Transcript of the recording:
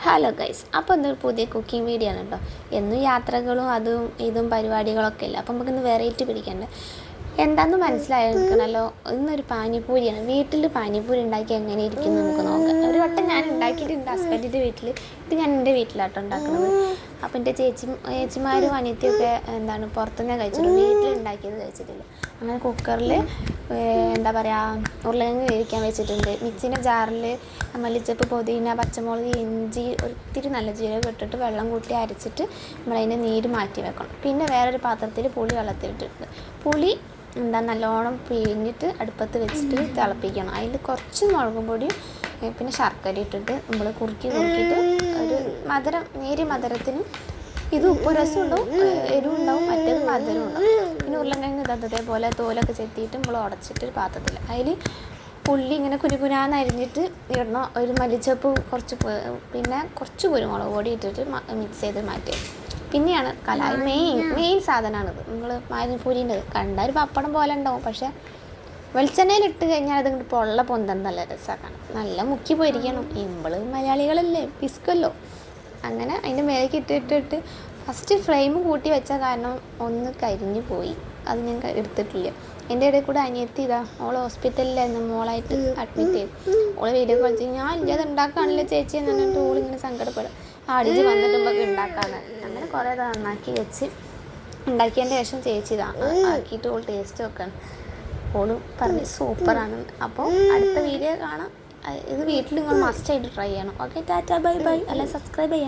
Hello guys, അപ്പോൾ എന്തൊരു പുതിയ കുക്കിംഗ് വീഡിയോ ആണ് കേട്ടോ. എന്നും യാത്രകളും അതും ഇതും പരിപാടികളൊക്കെ ഇല്ല. അപ്പം നമുക്കിന്ന് വെറൈറ്റി പിടിക്കണ്ടേ. എന്താണെന്ന് മനസ്സിലായിരിക്കണമല്ലോ. ഇന്നൊരു പാനിപ്പൂരിയാണ്. വീട്ടിൽ പാനിപ്പൂരി ഉണ്ടാക്കി എങ്ങനെ ഇരിക്കും നമുക്ക് നോക്കാം. ഒരു വട്ടം ഞാൻ ഉണ്ടാക്കിയിട്ടുണ്ട് ഹസ്ബൻഡിൻ്റെ വീട്ടിൽ. ഇത് ഞാൻ എൻ്റെ വീട്ടിലാട്ടോ ഉണ്ടാക്കുന്നത്. അപ്പം എൻ്റെ ചേച്ചിമാരും അനിയത്തിയൊക്കെ പുറത്തുനിന്ന് കഴിച്ചിട്ടുണ്ട്, വീട്ടിലുണ്ടാക്കിയത് കഴിച്ചിട്ടില്ല. അങ്ങനെ കുക്കറിൽ എന്താ പറയുക, ഉരുളക്കിഴങ്ങ് വേവിക്കാൻ വെച്ചിട്ടുണ്ട്. മിക്സിൻ്റെ ജാറിൽ മല്ലിച്ചപ്പ്, പുതിന, പച്ചമുളക്, ഇഞ്ചി, ഒത്തിരി നല്ല ജീരകം ഇട്ടിട്ട് വെള്ളം കൂട്ടി അരച്ചിട്ട് നമ്മളതിൻ്റെ നീര് മാറ്റി വെക്കണം. പിന്നെ വേറൊരു പാത്രത്തിൽ പുളി വെള്ളത്തിലിട്ടിട്ടുണ്ട്. പുളി നല്ലോണം പിഴിഞ്ഞിട്ട് അടുപ്പത്ത് വെച്ചിട്ട് തിളപ്പിക്കണം. അതിൽ കുറച്ച് മുളകും പൊടിയും പിന്നെ ശർക്കര ഇട്ടിട്ട് നമ്മൾ കുറുക്കിയിട്ട് ഒരു മധുരം, നേരിയ മധുരത്തിന് ഇത് ഉപ്പ് രസം ഉണ്ടാവും, എരിവുണ്ടാവും, മറ്റേത് മധുരം ഉണ്ടാവും. പിന്നെ ഉരുളക്കിഴങ്ങ് ഇതേപോലെ തോലൊക്കെ ചെത്തിയിട്ട് നമ്മൾ ഉടച്ചിട്ട് ഒരു പാത്രത്തിൽ അതിൽ ഉള്ളി ഇങ്ങനെ കുരുകുരാന്ന് അരിഞ്ഞിട്ട് ഇടണം. ഒരു മല്ലിച്ചപ്പ്, പിന്നെ കുറച്ച് കുരുമുളക് പൊടി ഇട്ടിട്ട് മിക്സ് ചെയ്ത് മാറ്റി. പിന്നെയാണ് കലായി മെയിൻ സാധനമാണിത്. നിങ്ങൾ പാനിപ്പൂരിൻ്റെ കണ്ട ഒരു പപ്പടം പോലെ ഉണ്ടാവും, പക്ഷേ വെളിച്ചെണ്ണയിലിട്ട് കഴിഞ്ഞാൽ അത് ഇങ്ങോട്ട് പൊള്ള പൊന്തം നല്ല രസമാക്കണം. നല്ല മുക്കി പോയിരിക്കണം. നമ്മൾ മലയാളികളല്ലേ, പിസ്കല്ലോ. അങ്ങനെ അതിൻ്റെ മേലേക്ക് ഇട്ടിട്ട് ഫസ്റ്റ് ഫ്ലെയിം കൂട്ടി വെച്ച കാരണം ഒന്ന് കരിഞ്ഞു പോയി. അത് ഞാൻ എടുത്തിട്ടില്ല. എൻ്റെ ഇടയിൽ കൂടെ അനിയത്തി ഓൾ ഹോസ്പിറ്റലിലായിരുന്നു, മോളായിട്ട് അഡ്മിറ്റ് ചെയ്തു. ഓൾ വീഡിയോ കോൾ ചെയ്ത് ഞാൻ ഇല്ല അത് ഉണ്ടാക്കുകയാണല്ലോ ചേച്ചി എന്ന് പറഞ്ഞിട്ട് ഓളിങ്ങനെ സങ്കടപ്പെടും. അടിച്ച് വന്നിട്ട് നമുക്ക് ഉണ്ടാക്കാന്ന്. അങ്ങനെ കുറേ നന്നാക്കി വെച്ച് ഉണ്ടാക്കിയതിൻ്റെ ശേഷം ചേച്ചി ആക്കിയിട്ട് ഓൾ ടേസ്റ്റ് വെക്കണം. ഓളും പറഞ്ഞ് സൂപ്പറാണ്. അപ്പോൾ അടുത്ത വീഡിയോ കാണാം. ഇത് വീട്ടിൽ നിങ്ങൾ മസ്റ്റായിട്ട് ട്രൈ ചെയ്യണം. Okay, Tata, bye bye. അല്ല, സബ്സ്ക്രൈബ് ചെയ്യണം.